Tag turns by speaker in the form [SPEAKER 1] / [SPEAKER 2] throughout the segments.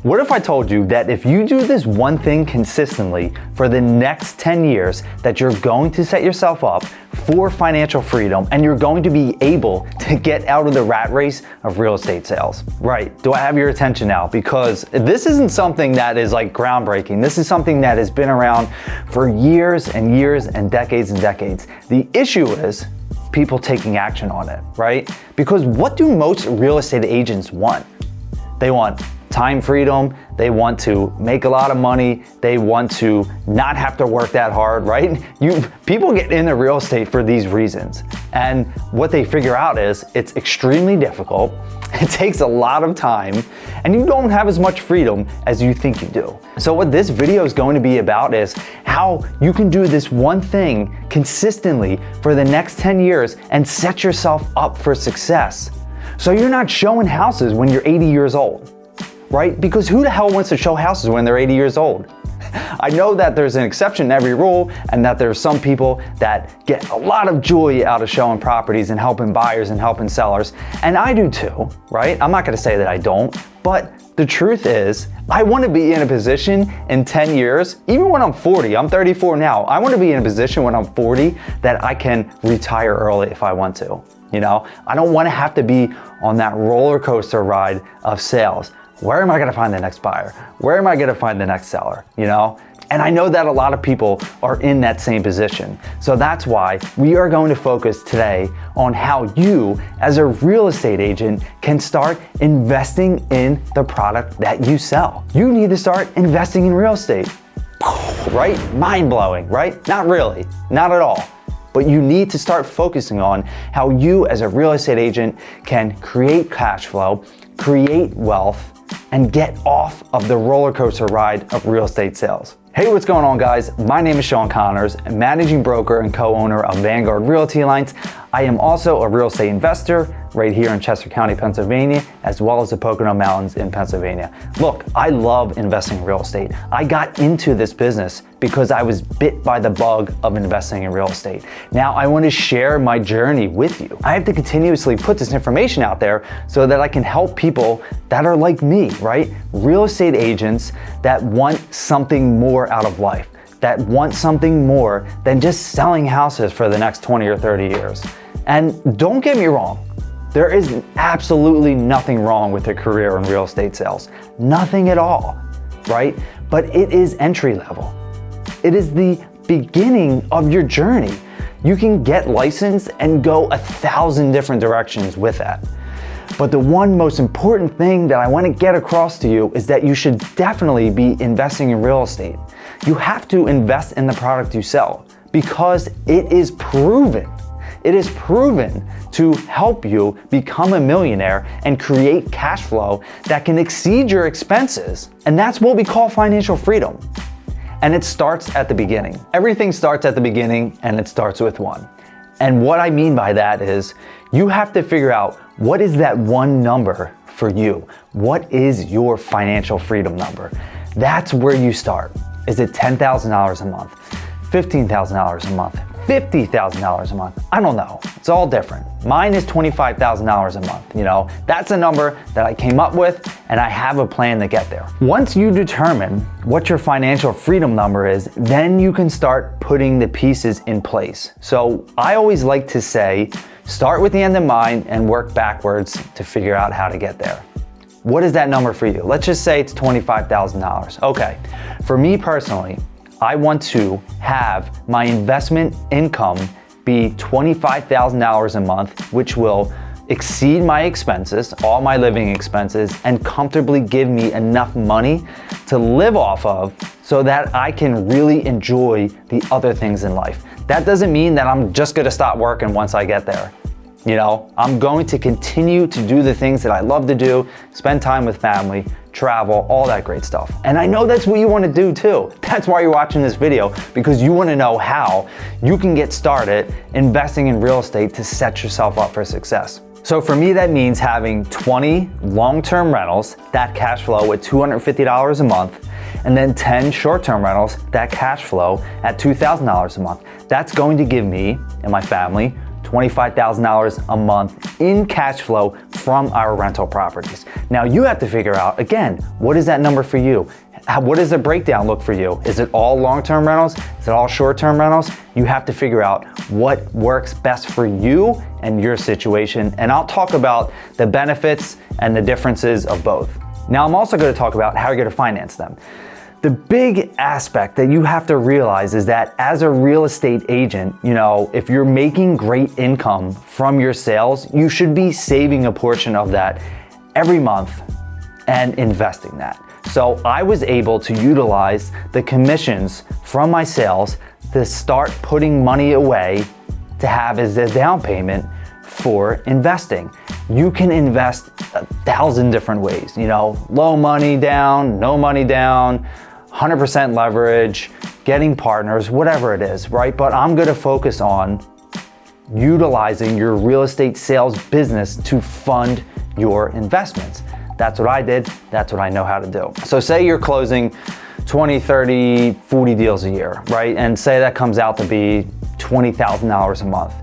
[SPEAKER 1] What if I told you that if you do this one thing consistently for the next 10 years, that you're going to set yourself up for financial freedom and you're going to be able to get out of the rat race of real estate sales? Right, do I have your attention now? Because this isn't something that is like groundbreaking. This is something that has been around for years and years and decades and decades. The issue is people taking action on it, right? Because what do most real estate agents want? They want time freedom, they want to make a lot of money, they want to not have to work that hard, right? People get into real estate for these reasons. And what they figure out is it's extremely difficult, it takes a lot of time, and you don't have as much freedom as you think you do. So what this video is going to be about is how you can do this one thing consistently for the next 10 years and set yourself up for success. So you're not showing houses when you're 80 years old. Right? Because who the hell wants to show houses when they're 80 years old? I know that there's an exception to every rule and that there's some people that get a lot of joy out of showing properties and helping buyers and helping sellers. And I do too, right? I'm not gonna say that I don't, but the truth is, I wanna be in a position in 10 years, even when I'm 40, I'm 34 now, I wanna be in a position when I'm 40 that I can retire early if I want to. You know, I don't wanna have to be on that roller coaster ride of sales. Where am I gonna find the next buyer? Where am I gonna find the next seller, you know? And I know that a lot of people are in that same position. So that's why we are going to focus today on how you, as a real estate agent, can start investing in the product that you sell. You need to start investing in real estate, right? Mind-blowing, right? Not really, not at all. But you need to start focusing on how you, as a real estate agent, can create cash flow, create wealth, and get off of the roller coaster ride of real estate sales. Hey, what's going on, guys? My name is Shawn Connors, managing broker and co-owner of Vanguard Realty Alliance. I am also a real estate investor right here in Chester County, Pennsylvania, as well as the Pocono Mountains in Pennsylvania. Look, I love investing in real estate. I got into this business because I was bit by the bug of investing in real estate. Now I want to share my journey with you. I have to continuously put this information out there so that I can help people that are like me, right? Real estate agents that want something more out of life, that want something more than just selling houses for the next 20 or 30 years. And don't get me wrong, there is absolutely nothing wrong with a career in real estate sales. Nothing at all, right? But it is entry level. It is the beginning of your journey. You can get licensed and go 1,000 different directions with that. But the one most important thing that I want to get across to you is that you should definitely be investing in real estate. You have to invest in the product you sell because it is proven. It is proven to help you become a millionaire and create cash flow that can exceed your expenses. And that's what we call financial freedom. And it starts at the beginning. Everything starts at the beginning, and it starts with one. And what I mean by that is you have to figure out what is that one number for you. What is your financial freedom number? That's where you start. Is it $10,000 a month? $15,000 a month? $50,000 a month? I don't know. It's all different. Mine is $25,000 a month. You know, that's a number that I came up with, and I have a plan to get there. Once you determine what your financial freedom number is, then you can start putting the pieces in place. So I always like to say, start with the end in mind and work backwards to figure out how to get there. What is that number for you? Let's just say it's $25,000. Okay, for me personally, I want to have my investment income be $25,000 a month, which will exceed my expenses, all my living expenses, and comfortably give me enough money to live off of so that I can really enjoy the other things in life. That doesn't mean that I'm just gonna stop working once I get there. You know, I'm going to continue to do the things that I love to do, spend time with family, travel, all that great stuff. And I know that's what you want to do too. That's why you're watching this video, because you want to know how you can get started investing in real estate to set yourself up for success. So for me, that means having 20 long-term rentals that cash flow at $250 a month, and then 10 short-term rentals that cash flow at $2,000 a month. That's going to give me and my family $25,000 a month in cash flow from our rental properties. Now you have to figure out, again, what is that number for you? What does the breakdown look for you? Is it all long-term rentals? Is it all short-term rentals? You have to figure out what works best for you and your situation. And I'll talk about the benefits and the differences of both. Now I'm also going to talk about how you're going to finance them. The big aspect that you have to realize is that as a real estate agent, if you're making great income from your sales, you should be saving a portion of that every month and investing that. So I was able to utilize the commissions from my sales to start putting money away to have as a down payment for investing. You can invest 1,000 different ways, low money down, no money down, 100% leverage, getting partners, whatever it is, right? But I'm gonna focus on utilizing your real estate sales business to fund your investments. That's what I did, that's what I know how to do. So say you're closing 20, 30, 40 deals a year, right? And say that comes out to be $20,000 a month.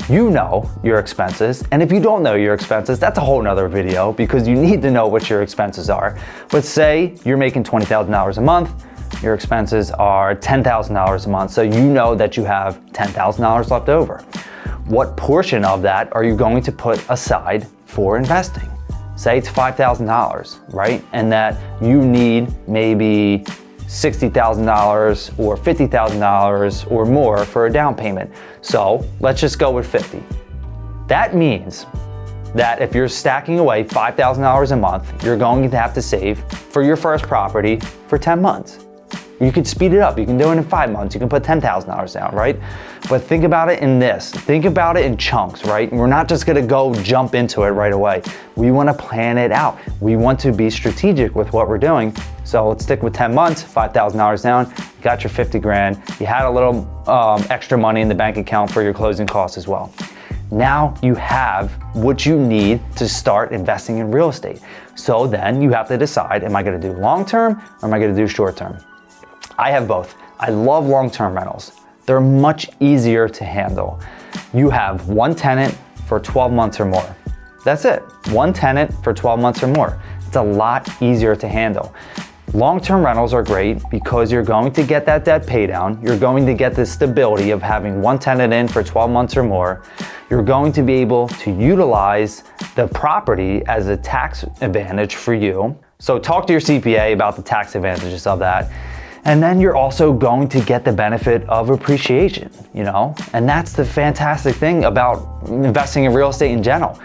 [SPEAKER 1] You know your expenses, and if you don't know your expenses, that's a whole nother video because you need to know what your expenses are. But say you're making $20,000 a month, your expenses are $10,000 a month, so you know that you have $10,000 left over. What portion of that are you going to put aside for investing? Say it's $5,000, right? And that you need maybe $60,000 or $50,000 or more for a down payment. So let's just go with 50. That means that if you're stacking away $5,000 a month, you're going to have to save for your first property for 10 months. You could speed it up. You can do it in 5 months. You can put $10,000 down, right? But think about it in this. Think about it in chunks, right? We're not just gonna go jump into it right away. We wanna plan it out. We want to be strategic with what we're doing. So let's stick with 10 months, $5,000 down, you got your 50 grand. You had a little extra money in the bank account for your closing costs as well. Now you have what you need to start investing in real estate. So then you have to decide, am I gonna do long-term or am I gonna do short-term? I have both. I love long-term rentals. They're much easier to handle. You have one tenant for 12 months or more. That's it. One tenant for 12 months or more. It's a lot easier to handle. Long-term rentals are great because you're going to get that debt pay down. You're going to get the stability of having one tenant in for 12 months or more. You're going to be able to utilize the property as a tax advantage for you. So talk to your CPA about the tax advantages of that. And then you're also going to get the benefit of appreciation, And that's the fantastic thing about investing in real estate in general.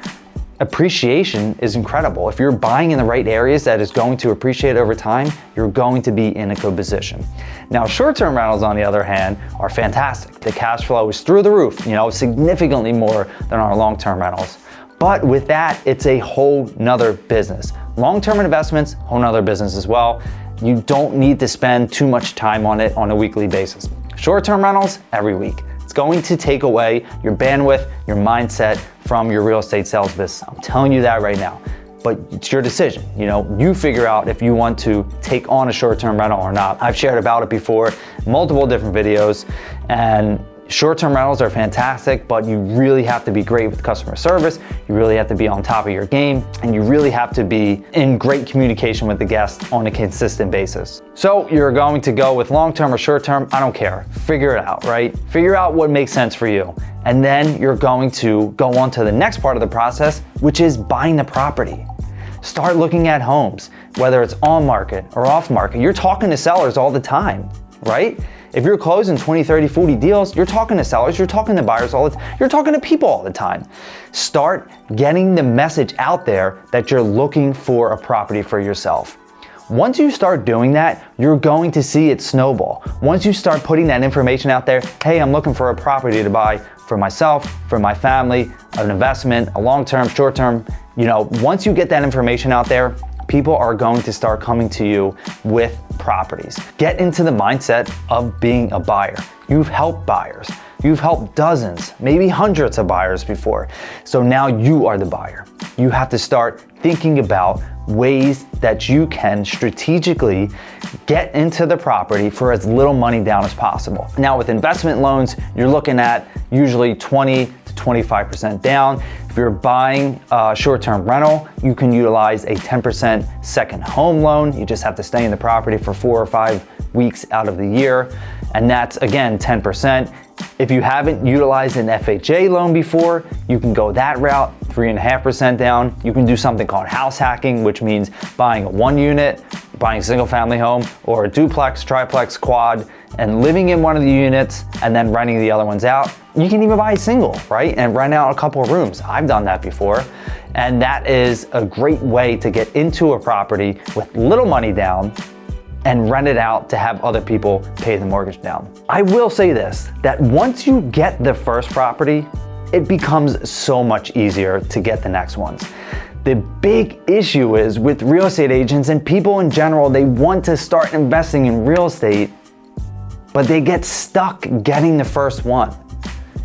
[SPEAKER 1] Appreciation is incredible. If you're buying in the right areas that is going to appreciate over time, you're going to be in a good position. Now, short-term rentals, on the other hand, are fantastic. The cash flow is through the roof, significantly more than our long-term rentals. But with that, it's a whole nother business. Long-term investments, whole nother business as well. You don't need to spend too much time on it on a weekly basis. Short-term rentals, every week. It's going to take away your bandwidth, your mindset from your real estate sales business. I'm telling you that right now. But it's your decision. You figure out if you want to take on a short-term rental or not. I've shared about it before, multiple different videos, and short-term rentals are fantastic, but you really have to be great with customer service. You really have to be on top of your game, and you really have to be in great communication with the guest on a consistent basis. So you're going to go with long-term or short-term, I don't care. Figure it out, right? Figure out what makes sense for you. And then you're going to go on to the next part of the process, which is buying the property. Start looking at homes, whether it's on market or off market. You're talking to sellers all the time, right? If you're closing 20, 30, 40 deals, you're talking to sellers, you're talking to buyers all the time, you're talking to people all the time. Start getting the message out there that you're looking for a property for yourself. Once you start doing that, you're going to see it snowball. Once you start putting that information out there, hey, I'm looking for a property to buy for myself, for my family, an investment, a long-term, short-term, once you get that information out there, people are going to start coming to you with properties. Get into the mindset of being a buyer. You've helped buyers. You've helped dozens, maybe hundreds of buyers before. So now you are the buyer. You have to start thinking about ways that you can strategically get into the property for as little money down as possible. Now with investment loans, you're looking at usually 20 to 25% down. If you're buying a short-term rental, you can utilize a 10% second home loan. You just have to stay in the property for 4 or 5 weeks out of the year. And that's again, 10%. If you haven't utilized an FHA loan before, you can go that route, 3.5% down. You can do something called house hacking, which means buying a 1 unit, buying a single family home, or a duplex, triplex, quad, and living in one of the units and then renting the other ones out. You can even buy a single, right? And rent out a couple of rooms. I've done that before. And that is a great way to get into a property with little money down and rent it out to have other people pay the mortgage down. I will say this, that once you get the first property, it becomes so much easier to get the next ones. The big issue is with real estate agents and people in general, they want to start investing in real estate, but they get stuck getting the first one.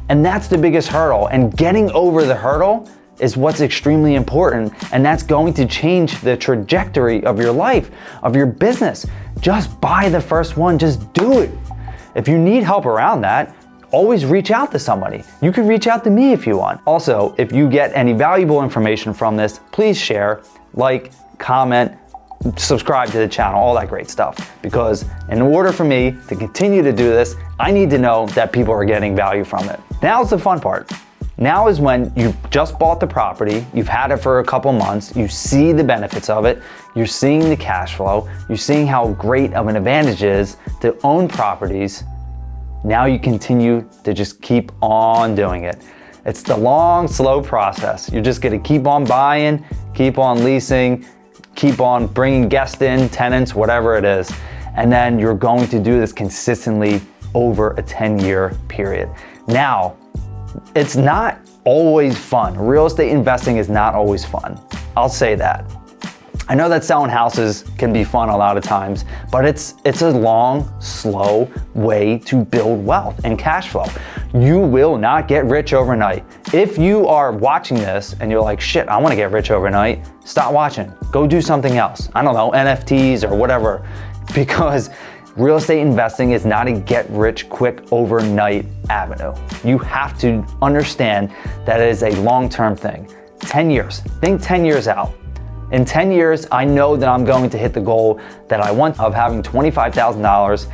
[SPEAKER 1] And that's the biggest hurdle. And getting over the hurdle is what's extremely important, and that's going to change the trajectory of your life, of your business. Just buy the first one, just do it. If you need help around that, always reach out to somebody. You can reach out to me if you want. Also, if you get any valuable information from this, please share, like, comment, subscribe to the channel, all that great stuff. Because in order for me to continue to do this, I need to know that people are getting value from it. Now's the fun part. Now is when you've just bought the property, you've had it for a couple months, you see the benefits of it, you're seeing the cash flow, you're seeing how great of an advantage it is to own properties. Now you continue to just keep on doing it. It's the long, slow process. You're just gonna keep on buying, keep on leasing, keep on bringing guests in, tenants, whatever it is. And then you're going to do this consistently over a 10-year period. Now, it's not always fun. Real estate investing is not always fun. I'll say that. I know that selling houses can be fun a lot of times, but it's a long, slow way to build wealth and cash flow. You will not get rich overnight. If you are watching this and you're like, shit, I want to get rich overnight, stop watching. Go do something else. I don't know, NFTs or whatever, because real estate investing is not a get rich quick overnight avenue. You have to understand that it is a long-term thing. 10 years, think 10 years out. In 10 years, I know that I'm going to hit the goal that I want of having $25,000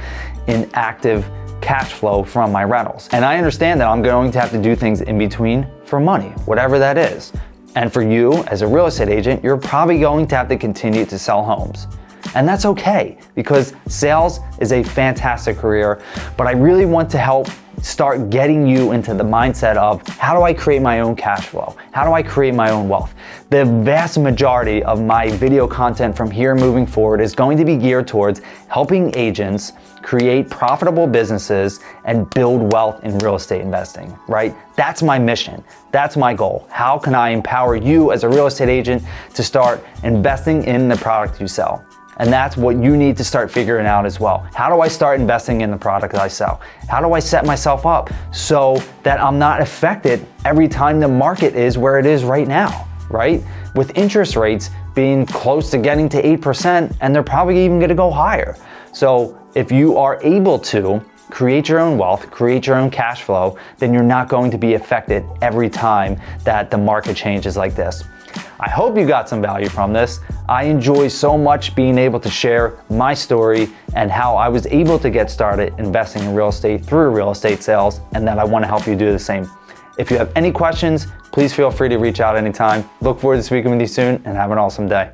[SPEAKER 1] in active cash flow from my rentals. And I understand that I'm going to have to do things in between for money, whatever that is. And for you as a real estate agent, you're probably going to have to continue to sell homes. And that's okay, because sales is a fantastic career, but I really want to help start getting you into the mindset of how do I create my own cash flow? How do I create my own wealth? The vast majority of my video content from here moving forward is going to be geared towards helping agents create profitable businesses and build wealth in real estate investing, right? That's my mission. That's my goal. How can I empower you as a real estate agent to start investing in the product you sell? And that's what you need to start figuring out as well. How do I start investing in the product that I sell? How do I set myself up so that I'm not affected every time the market is where it is right now, right? With interest rates being close to getting to 8%, and they're probably even gonna go higher. So if you are able to create your own wealth, create your own cash flow, then you're not going to be affected every time that the market changes like this. I hope you got some value from this. I enjoy so much being able to share my story and how I was able to get started investing in real estate through real estate sales, and that I want to help you do the same. If you have any questions, please feel free to reach out anytime. Look forward to speaking with you soon, and have an awesome day.